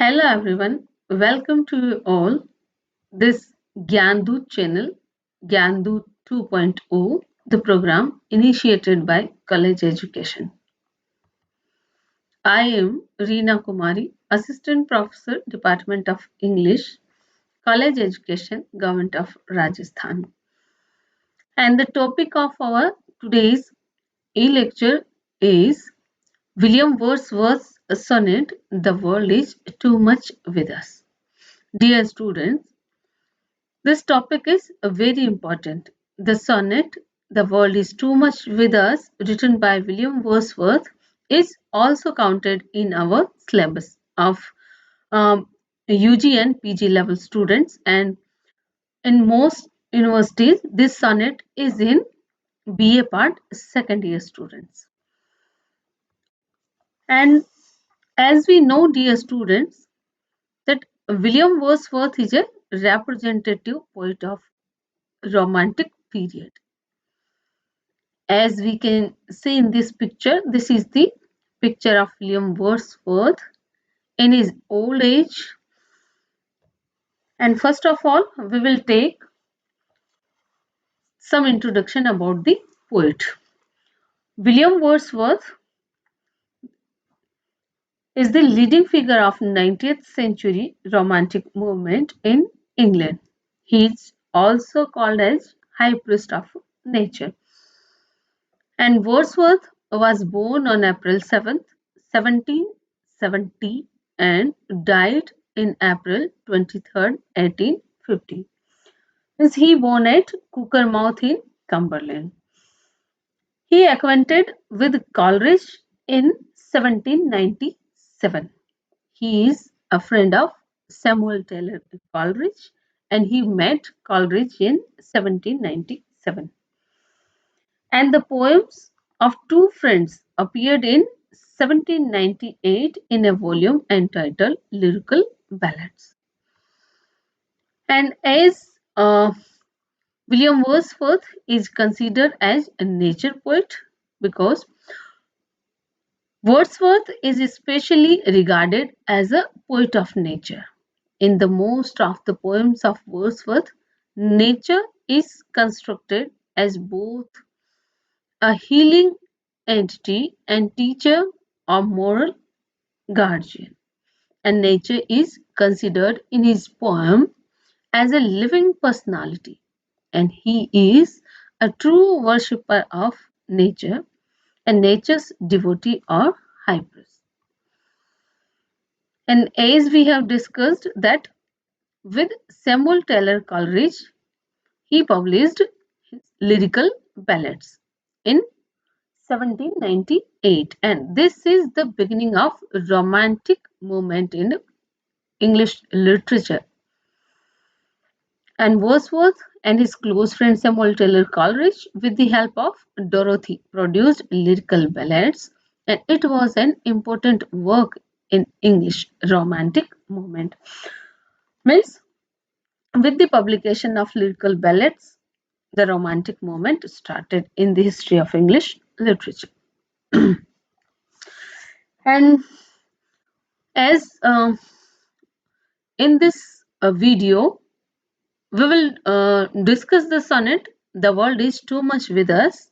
Hello everyone, welcome to you all this Gyandu channel, Gyandu 2.0, the program initiated by College Education. I am Reena Kumari, Assistant Professor, Department of English, College Education, Government of Rajasthan. And the topic of our today's e-lecture is William Wordsworth's sonnet, The World is Too Much with Us. Dear students, this topic is very important. The sonnet, The World is Too Much with Us, written by William Wordsworth, is also counted in our syllabus of UG and PG level students, and in most universities, this sonnet is in BA part second year students. And as we know, dear students, that William Wordsworth is a representative poet of Romantic period. As we can see in this picture, this is the picture of William Wordsworth in his old age. And first of all, we will take some introduction about the poet. William Wordsworth is the leading figure of 19th century Romantic movement in England. He is also called as High Priest of Nature. And Wordsworth was born on April 7th, 1770 and died in April 23rd, 1850. Means he born at Cookermouth in Cumberland. He acquainted with Coleridge in 1797. He is a friend of Samuel Taylor Coleridge and he met Coleridge in 1797. And the poems of two friends appeared in 1798 in a volume entitled Lyrical Ballads. And as William Wordsworth is considered as a nature poet because Wordsworth is especially regarded as a poet of nature. In the most of the poems of Wordsworth, nature is constructed as both a healing entity and teacher or moral guardian. And nature is considered in his poem as a living personality. And he is a true worshipper of nature and nature's devotee or high priest. And as we have discussed that with Samuel Taylor Coleridge, he published his lyrical ballads in 1798, and this is the beginning of romantic movement in English literature. And Wordsworth and his close friend Samuel Taylor Coleridge, with the help of Dorothy, produced lyrical ballads, and it was an important work in English romantic movement. Means, with the publication of lyrical ballads, the romantic movement started in the history of English literature. And as in this video, we will discuss the sonnet, The World is Too Much with Us,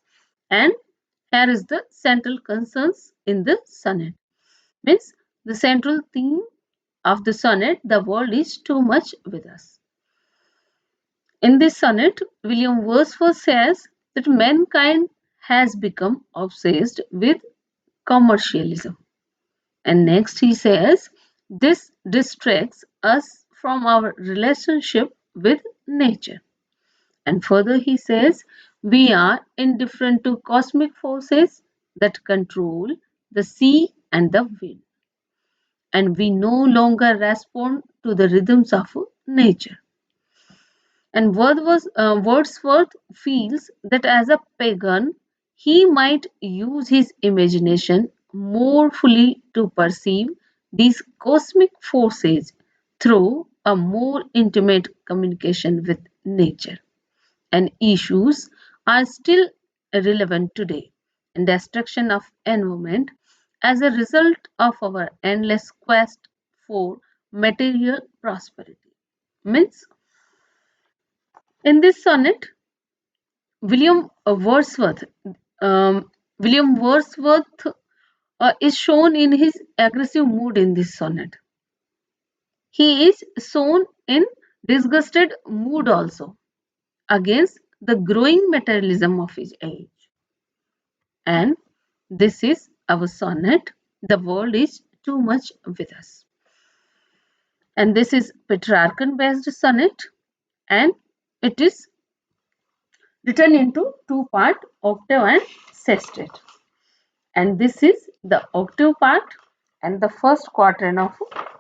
and here is the central concerns in the sonnet. Means the central theme of the sonnet, The World is Too Much with Us. In this sonnet, William Wordsworth says that mankind has become obsessed with commercialism. And next he says, this distracts us from our relationship with nature. And further he says, we are indifferent to cosmic forces that control the sea and the wind. And we no longer respond to the rhythms of nature. And Wordsworth feels that as a pagan, he might use his imagination more fully to perceive these cosmic forces through a more intimate communication with nature. And issues are still relevant today. And destruction of environment as a result of our endless quest for material prosperity. Means in this sonnet, William Wordsworth, um, William Wordsworth is shown in his aggressive mood in this sonnet. He is shown in disgusted mood also against the growing materialism of his age. And this is our sonnet. The world is too much with us. And this is Petrarchan based sonnet, and it is written into two-part, octave and sestet. And this is the octave part and the first quatrain of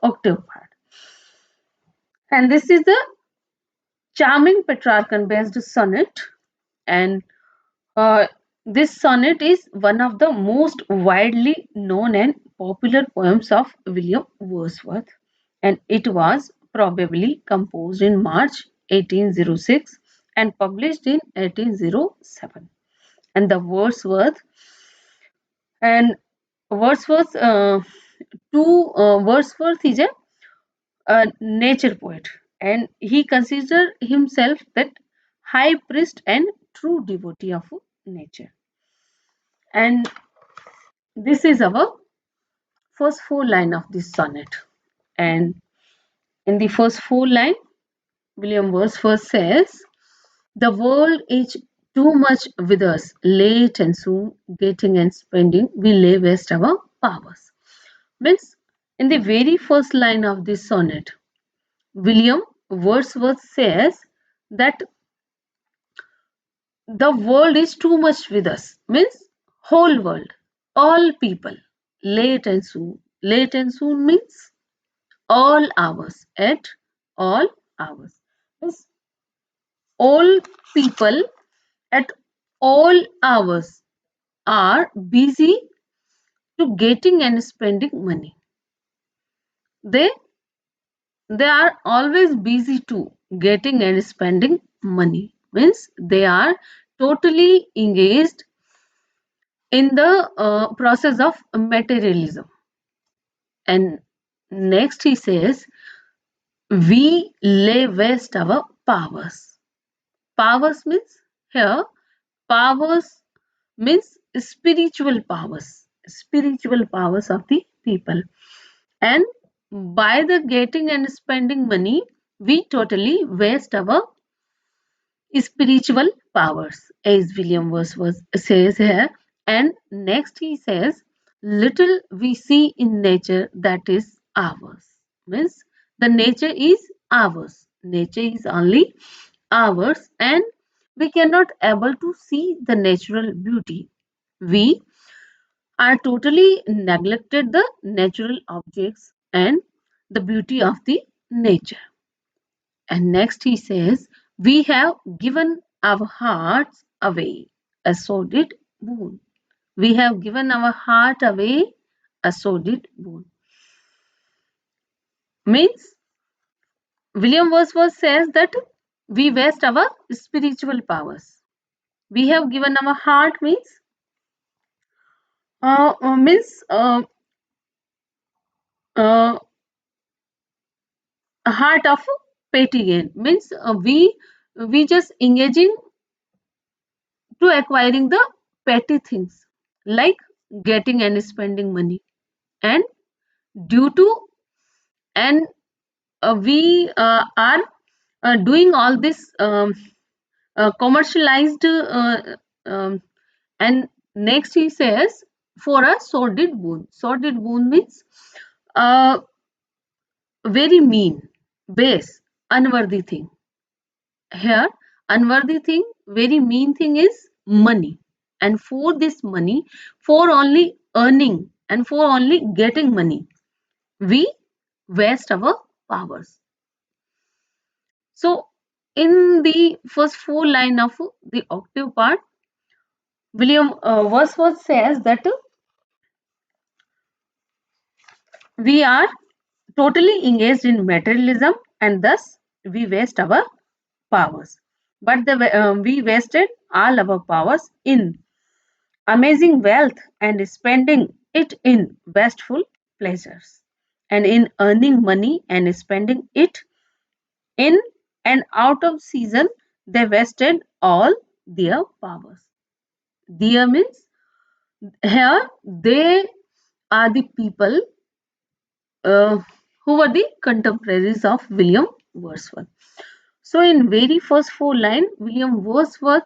octave part. And this is the charming Petrarchan based sonnet, and uh, this sonnet is one of the most widely known and popular poems of William Wordsworth, and it was probably composed in March 1806 and published in 1807. And the and Wordsworth Wordsworth is a nature poet, and he considered himself that high priest and true devotee of nature. And this is our first four line of this sonnet. And in the first four line, William Wordsworth says, "The world is too much with us, late and soon, getting and spending, we lay waste our powers." Means in the very first line of this sonnet, William Wordsworth says that the world is too much with us, means whole world, all people, late and soon means all hours, at all hours, means all people at all hours are busy to getting and spending money. They they are always busy to getting and spending money, means they are totally engaged in the process of materialism. And next he says, we lay waste our powers. Powers means here, powers means spiritual powers of the people. And by the getting and spending money, we totally waste our spiritual powers, as William Wordsworth says here. And next he says, little we see in nature that is ours. Means the nature is ours. Nature is only ours, and we cannot able to see the natural beauty. We are totally neglected the natural objects and the beauty of the nature. And next he says, we have given our hearts away, a sordid boon. We have given our heart away, a sordid boon. Means William Wordsworth says that we waste our spiritual powers. We have given our heart means uh, uh, means uh, uh, a heart of petty gain, means we just engaging to acquiring the petty things like getting and spending money, and due to and we are doing all this commercialized and next he says, for a sordid boon means uh, very mean, base, unworthy thing. Here unworthy thing, very mean thing is money. And for this money, for only earning and for only getting money, we waste our powers. So in the first four line of the octave part, William Wordsworth says that we are totally engaged in materialism and thus we waste our powers. But we wasted all our powers in amazing wealth and spending it in wasteful pleasures. and in earning money and spending it in and out of season, they wasted all their powers. Their means here they are the people uh, who were the contemporaries of William Wordsworth. So in very first four line, William Wordsworth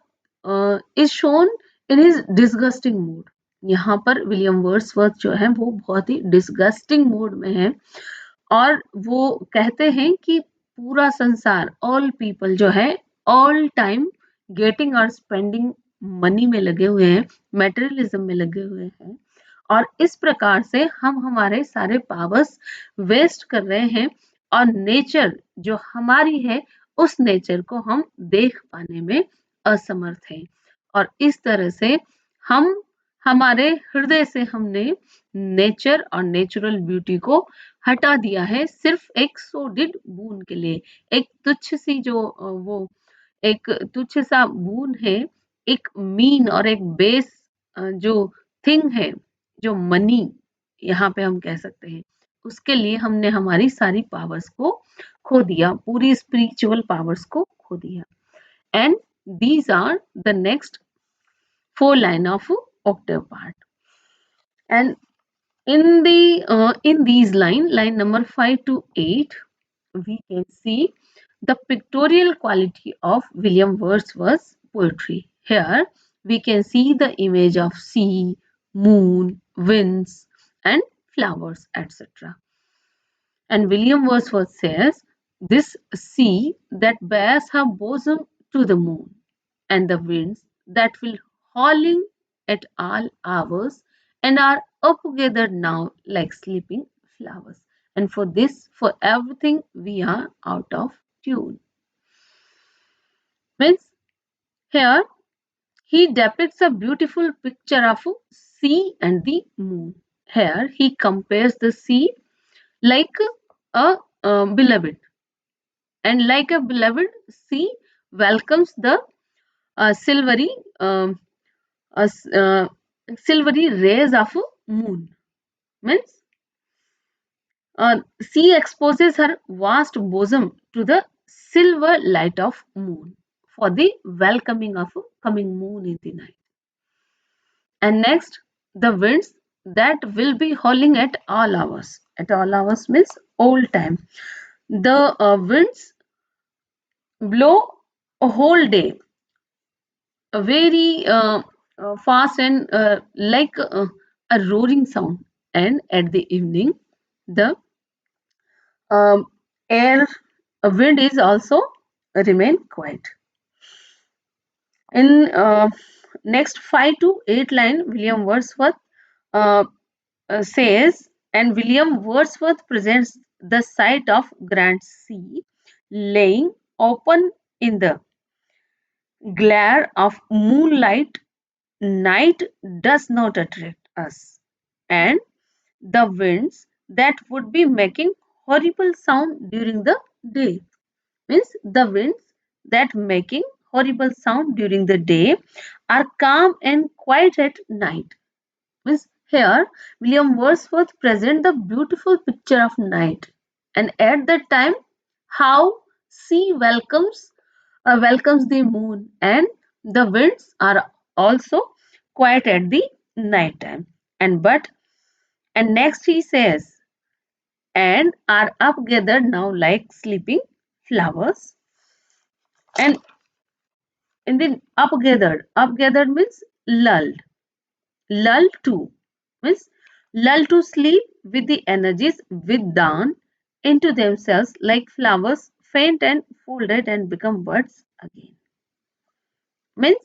is shown in his disgusting mood. यहाँ पर William Wordsworth जो है वो बहुत ही disgusting mood में है और वो कहते हैं कि पूरा संसार ऑल पीपल जो है ऑल टाइम गेटिंग और स्पेंडिंग मनी में लगे हुए हैं, मेटेरियलिज्म में लगे हुए हैं और इस प्रकार से हम हमारे सारे पावर्स वेस्ट कर रहे हैं और नेचर जो हमारी है उस नेचर को हम देख पाने में असमर्थ हैं और इस तरह से हम हमारे हृदय से हमने नेचर और नेचुरल ब्यूटी को हटा दिया है सिर्फ एक सोडिड बून के लिए। एक तुच्छ सी जो वो एक तुच्छ सा बून है, एक मीन और एक बेस जो थिंग है, जो मनी यहाँ पे हम कह सकते हैं, उसके लिए हमने हमारी सारी पावर्स को खो दिया, पूरी स्पिरिचुअल पावर्स को खो दिया। And these are the next four line of octave part. And in these line number 5 to 8, we can see the pictorial quality of William Wordsworth's poetry. Here we can see the image of sea, moon, winds, and flowers, etc. And William Wordsworth says, "This sea that bears her bosom to the moon, and the winds that will howling at all hours, and are up gathered now like sleeping flowers." And for this, for everything, we are out of tune. Means here he depicts a beautiful picture of sea and the moon. Here he compares the sea like a beloved, and like a beloved sea welcomes the silvery uh, silvery rays of moon. Means sea exposes her vast bosom to the silver light of moon for the welcoming of coming moon in the night. And next, the winds that will be howling at all hours. At all hours means all time. The winds blow a whole day, a very fast and like a roaring sound. And at the evening, the um, air wind is also remain quiet. In next 5 to 8 line, William Wordsworth uh, says, and William Wordsworth presents the sight of grand sea laying open in the glare of moonlight. Night does not attract us, and the winds that would be making horrible sound during the day, means the winds that making horrible sound during the day are calm and quiet at night. Means here William Wordsworth present the beautiful picture of night, and at that time how sea welcomes the moon, and the winds are also quiet at the night time. And next he says, and are up gathered now like sleeping flowers. And in the up gathered means lulled. Lull to means lull to sleep with the energies withdrawn into themselves like flowers faint and folded and become birds again. Means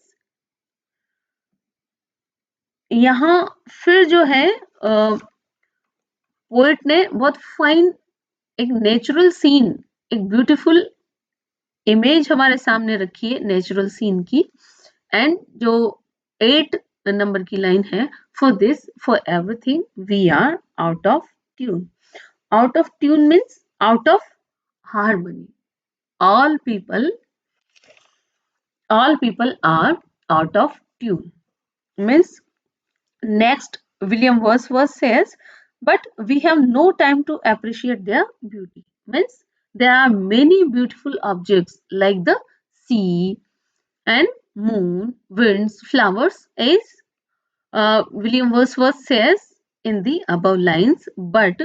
यहाँ फिर जो है poet ने बहुत fine एक natural scene, एक beautiful image हमारे सामने रखी है नेचुरल सीन की। एंड जो 8 नंबर की लाइन है, for this for everything we are out of tune. Out of tune means out of harmony. all people are out of tune. Means next William Wordsworth says, but we have no time to appreciate their beauty. Means there are many beautiful objects like the sea and moon, winds, flowers, as William Wordsworth says in the above lines, but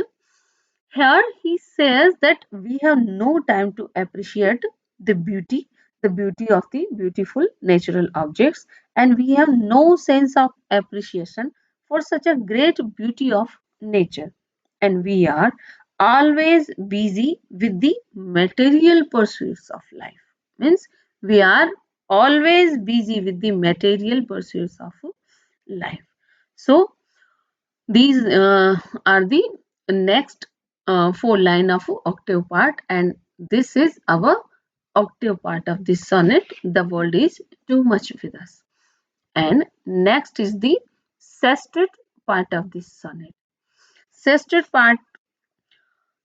here he says that we have no time to appreciate the beauty of the beautiful natural objects, and we have no sense of appreciation for such a great beauty of nature. And we are always busy with the material pursuits of life. Means we are always busy with the material pursuits of life. So these are the next four line of octave part, and this is our octave part of this sonnet. The world is too much with us. And next is the sestet part of this sonnet. Sestet part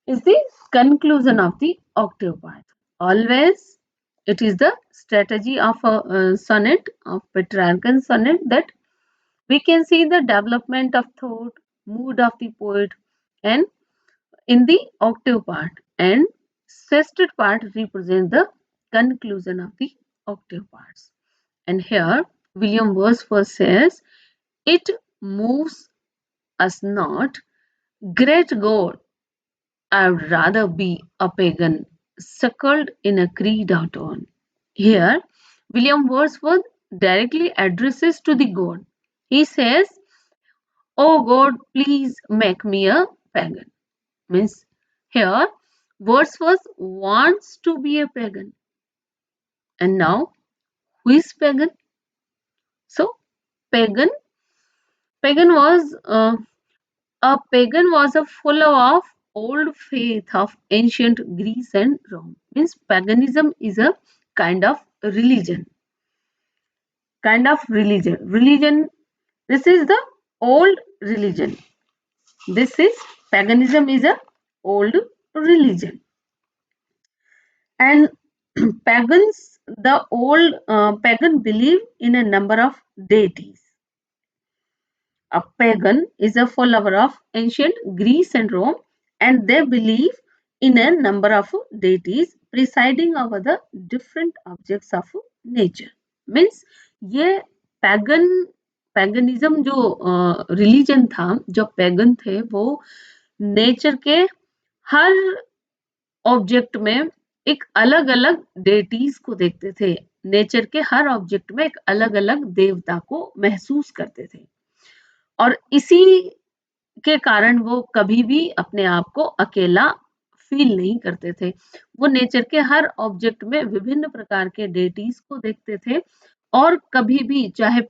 is the conclusion of the octave part. Always it is the strategy of a sonnet, of Petrarchan sonnet, that we can see the development of thought, mood of the poet, and in the octave part, and sestet part represent the conclusion of the octave parts. And here William Wordsworth says, it moves us not, great God, I'd rather be a pagan, suckled in a creed out on. Here William Wordsworth directly addresses to the God. He says, oh God, please make me a pagan. Means here Wordsworth wants to be a pagan. And now who is pagan? So pagan pagan was a pagan was a follower of old faith of ancient Greece and Rome. Means paganism is a kind of religion. Kind of religion. Religion, this is the old religion. This is paganism is a old religion. And pagans, the old pagan believed in a number of deities. A pagan is a follower of ancient Greece and Rome, and they believe in a number of deities presiding over the different objects of nature. Means ये pagan पैगनिज्म जो religion था, जो pagan थे वो nature के हर object में एक अलग-अलग डेटीज को देखते थे। नेचर के हर ऑब्जेक्ट में एक अलग-अलग देवता को महसूस करते थे। और इसी के कारण वो कभी भी अपने आप को अकेला फील नहीं करते थे। वो नेचर के हर ऑब्जेक्ट में विभिन्न प्रकार के डेटीज को देखते थे और कभी भी चाहे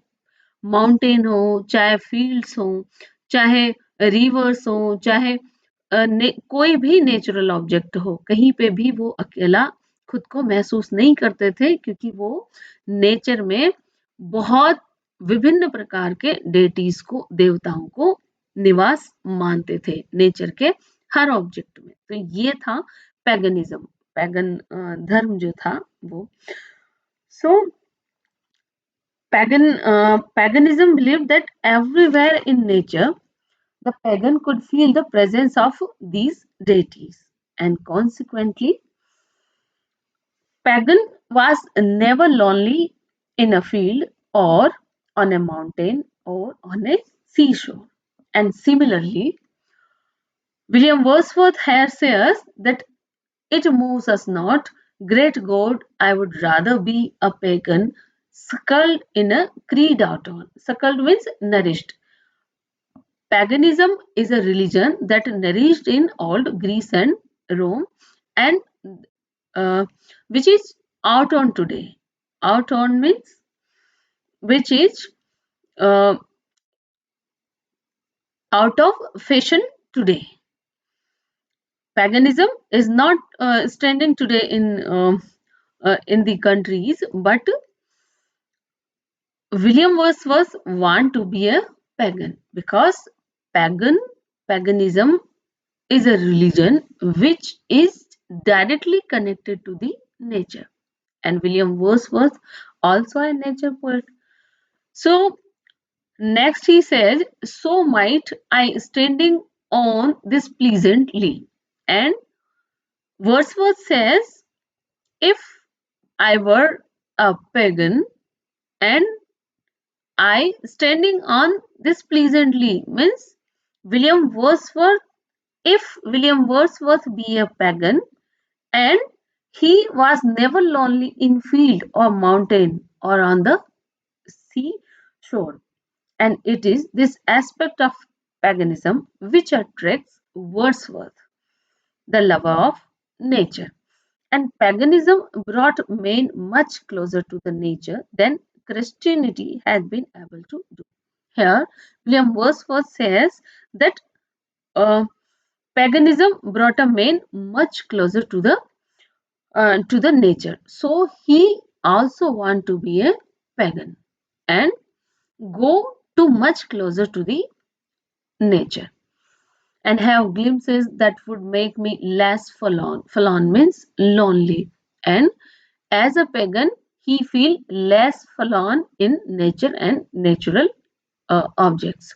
माउंटेन हो, चाहे फील्ड्स हो, चाहे रिवर्स हो, चाहे कोई भी नेचुरल ऑब्जेक्ट हो, कहीं पे भी वो अकेला खुद को महसूस नहीं करते थे, क्योंकि वो नेचर में बहुत विभिन्न प्रकार के डेटीज को, देवताओं को निवास मानते थे नेचर के हर ऑब्जेक्ट में। तो ये था पैगनिज्म, पैगन धर्म जो था वो। सो paganism believed that everywhere in nature the pagan could feel the presence of these deities, and consequently pagan was never lonely in a field or on a mountain or on a seashore. And similarly, William Wordsworth here says that it moves us not, great God, I would rather be a pagan, suckled in a creed out on. Suckled means nourished. Paganism is a religion that nourished in old Greece and Rome, and uh, which is out on today. Out on means which is uh, out of fashion today. Paganism is not standing today in the countries, but William Wordsworth want to be a pagan because paganism is a religion which is directly connected to the nature, and William Wordsworth also a nature poet. So next he says, so might I standing on this pleasantly. And Wordsworth says, if I were a pagan and I standing on this pleasantly means William Wordsworth, if William Wordsworth be a pagan and he was never lonely in field or mountain or on the sea shore. And it is this aspect of paganism which attracts Wordsworth, the lover of nature. And paganism brought men much closer to the nature than Christianity had been able to do. Here, William Wordsworth says that uh, paganism brought a man much closer to the nature. So he also want to be a pagan and go too much closer to the nature and have glimpses that would make me less forlorn. Forlorn means lonely. And as a pagan, he feel less forlorn in nature and natural objects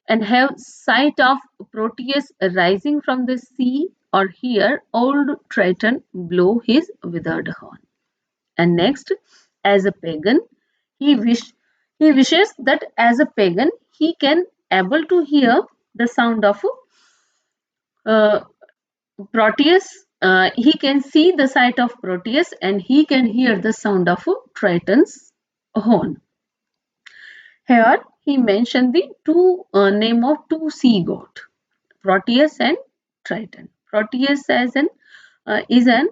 and have sight of Proteus rising from the sea or hear old Triton blow his withered horn. And next, as a pagan, he wishes that as a pagan he can able to hear the sound of uh, Proteus. He can see the sight of Proteus and he can hear the sound of Triton's horn. Here he mentioned the two name of two sea god, Proteus and Triton. Proteus as an is an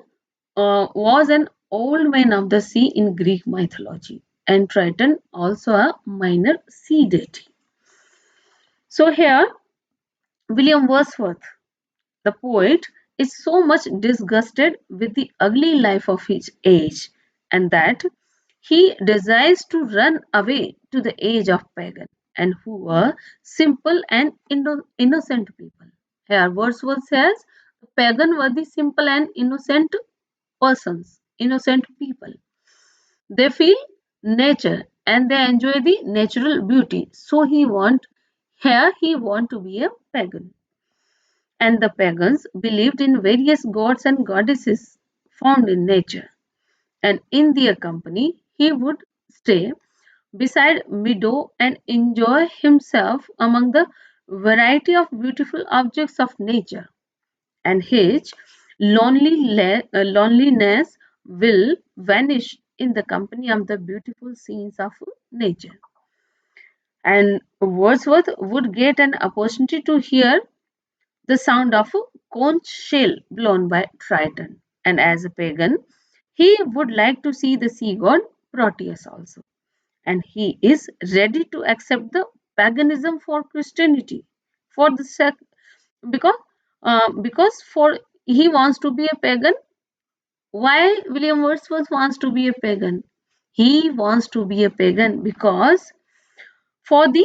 was an old man of the sea in Greek mythology, and Triton also a minor sea deity. So here William Wordsworth, the poet, is so much disgusted with the ugly life of his age, and that he desires to run away to the age of pagan and who were simple and innocent people. Here Wordsworth says the pagan were the simple and innocent persons, innocent people. They feel nature and they enjoy the natural beauty. So he want to be a pagan. And the pagans believed in various gods and goddesses found in nature. And in their company he would stay beside meadow and enjoy himself among the variety of beautiful objects of nature. And his loneliness will vanish in the company of the beautiful scenes of nature. And Wordsworth would get an opportunity to hear the sound of a conch shell blown by Triton. And as a pagan, he would like to see the sea god Proteus also. And he is ready to accept the paganism for Christianity for the sec because for he wants to be a pagan. Why William Wordsworth wants to be a pagan? He wants to be a pagan because for the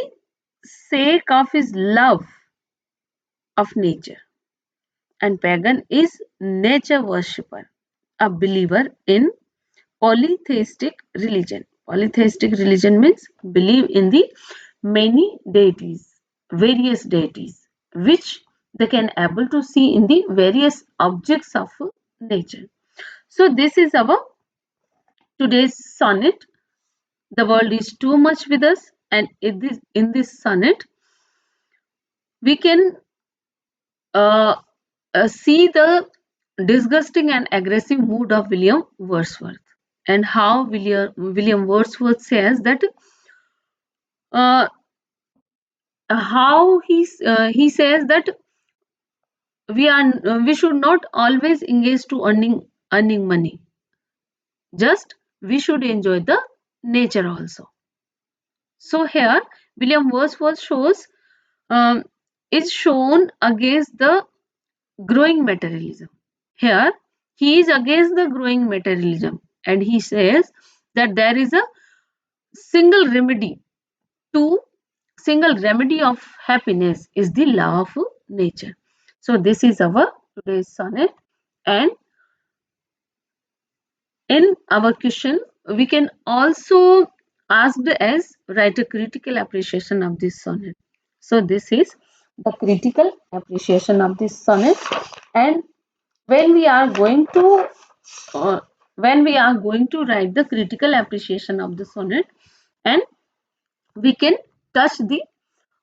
sake of his love of nature. And pagan is nature worshipper, a believer in polytheistic religion. Polytheistic religion means believe in the many deities, various deities, which they can able to see in the various objects of nature. So this is our today's sonnet. The world is too much with us, and in this sonnet, we can uh, see the disgusting and aggressive mood of William Wordsworth and how William Wordsworth says that uh, how he says that we should not always engage to earning money, just we should enjoy the nature also. So here William Wordsworth shows um, is shown against the growing materialism. Here he is against the growing materialism and he says that there is a single remedy to single remedy of happiness is the law of nature. So this is our today's sonnet, and in our question we can also asked as write a critical appreciation of this sonnet. So this is the critical appreciation of this sonnet. And when we are going to uh, write the critical appreciation of the sonnet, and we can touch the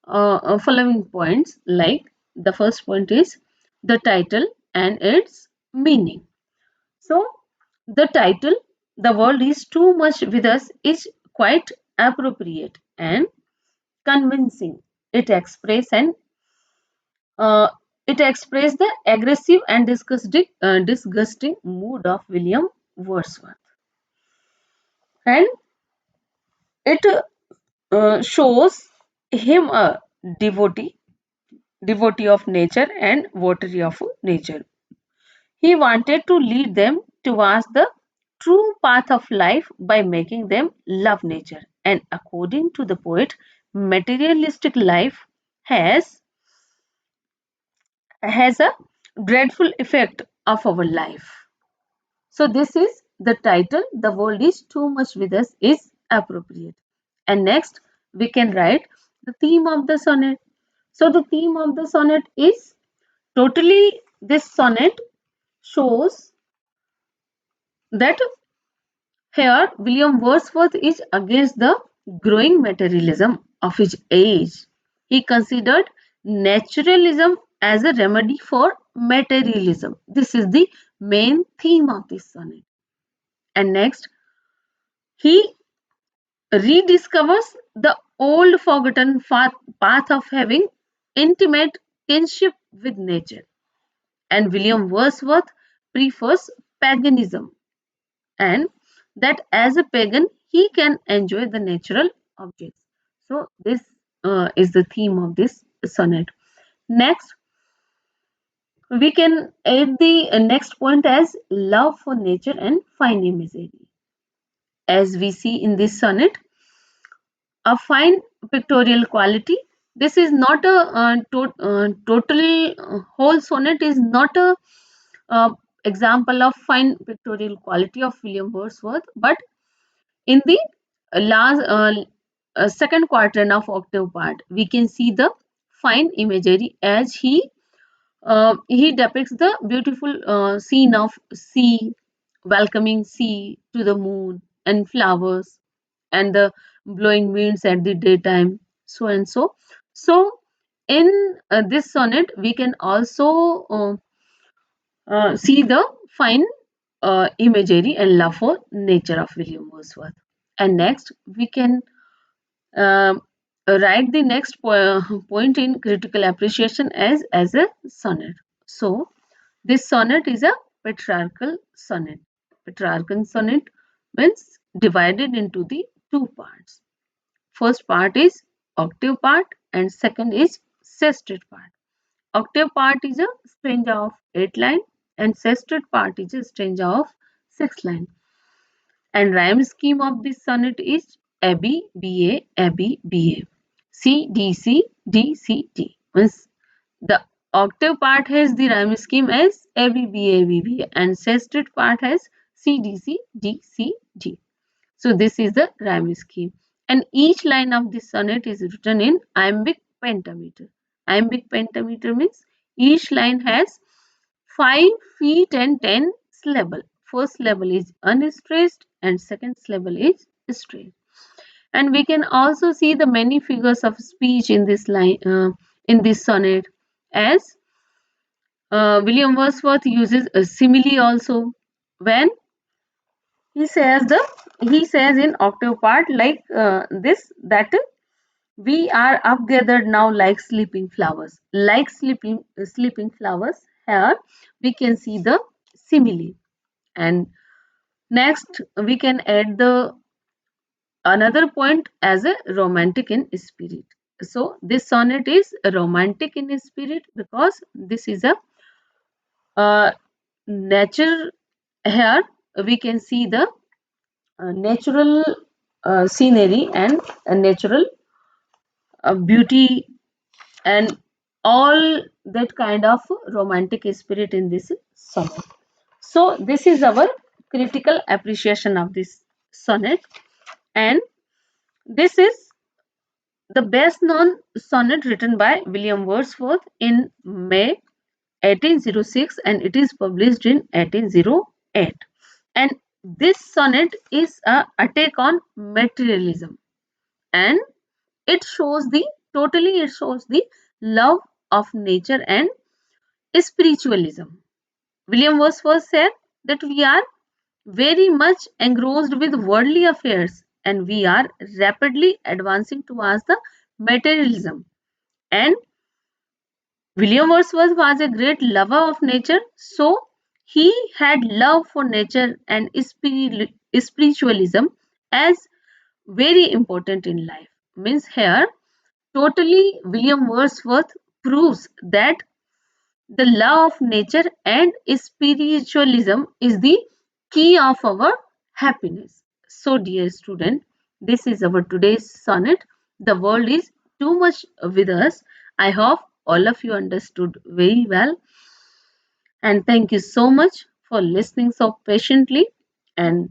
following points, like the first point is the title and its meaning. So the title, "The World is Too Much With Us," is quite appropriate and convincing. It expresses uh, the aggressive and disgusting mood of William Wordsworth, and it shows him a devotee devotee of nature and votary of nature. He wanted to lead them towards the true path of life by making them love nature. And according to the poet, materialistic life has a dreadful effect of our life. So this is the title, "The World is Too Much With Us," is appropriate. And next we can write the theme of the sonnet. So the theme of the sonnet is totally, this sonnet shows that here William Wordsworth is against the growing materialism of his age. He considered naturalism as a remedy for materialism. This is the main theme of this sonnet. And next, he rediscovers the old forgotten path of having intimate kinship with nature. And William Wordsworth prefers paganism, and that as a pagan he can enjoy the natural objects. So this is the theme of this sonnet. Next, we can add the next point as love for nature and fine imagery. As we see in this sonnet, a fine pictorial quality. This is not a total whole sonnet is not a example of fine pictorial quality of William Wordsworth, but in the last second quatrain of octave part, we can see the fine imagery as he depicts the beautiful scene of sea, welcoming sea to the moon and flowers and the blowing winds at the daytime, so and so. So in this sonnet, we can also see the fine imagery and love for nature of William Wordsworth. And next, we can um, write the next point in critical appreciation as a sonnet. So, this sonnet is a petrarchal sonnet. Petrarchan sonnet means divided into the two parts. First part is octave part and second is sestet part. Octave part is a stanza of 8 line and sestet part is a stanza of 6 line. And rhyme scheme of this sonnet is AB, BA, AB, BA. C, D, C, D, C, D. Means the octave part has the rhyme scheme as AB, BA, BB, and sestet part has C, D, C, D, C, D. So this is the rhyme scheme. And each line of this sonnet is written in iambic pentameter. Iambic pentameter means each line has 5 feet and 10 syllable. First syllable is unstressed and second syllable is stressed. And we can also see the many figures of speech in this line, in this sonnet, as William Wordsworth uses a simile also when he says in octave part like this, that we are upgathered now like sleeping flowers. Like sleeping flowers. Here we can see the simile. And next we can add the another point as a romantic in spirit. So this sonnet is romantic in spirit because this is a nature. Here we can see the natural scenery and natural beauty and all that kind of romantic spirit in this sonnet. So this is our critical appreciation of this sonnet, and this is the best known sonnet written by William Wordsworth in May 1806, and it is published in 1808. And this sonnet is a attack on materialism, and it shows the love of nature and spiritualism. William Wordsworth said that we are very much engrossed with worldly affairs and we are rapidly advancing towards the materialism. And William Wordsworth was a great lover of nature, so he had love for nature and spiritualism as very important in life. Means here, totally William Wordsworth proves that the law of nature and spiritualism is the key of our happiness. So, dear student, this is our today's sonnet. The world is too much with us. I hope all of you understood very well. And thank you so much for listening so patiently. And